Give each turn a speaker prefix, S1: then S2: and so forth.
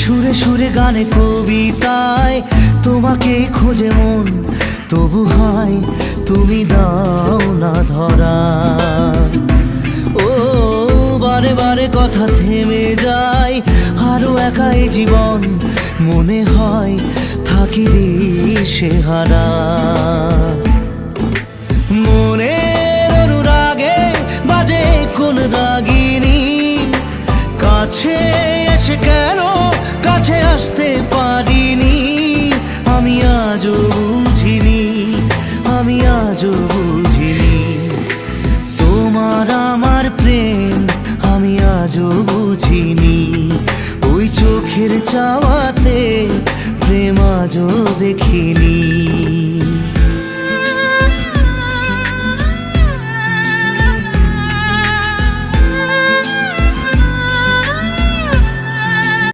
S1: সুরে সুরে গানে কবিতায় তোমাকে খোঁজে মন, তবু হয় তুমি দাও না ধরা। ও বারে বারে কথা থেমে যায়, আরো একাই জীবন মনে হয় থাকি দিশেহারা। মনের অনুরাগে বাজে কোন রাগিনী, কাছে এসে কেন কাছে আসতে পারিনি। আমি আজও বুঝিনি, আমি আজও বুঝিনি তোমার আমার প্রেম, আমি আজও বুঝিনি। ওই চোখের চাওয়াতে প্রেম আজও দেখিনি।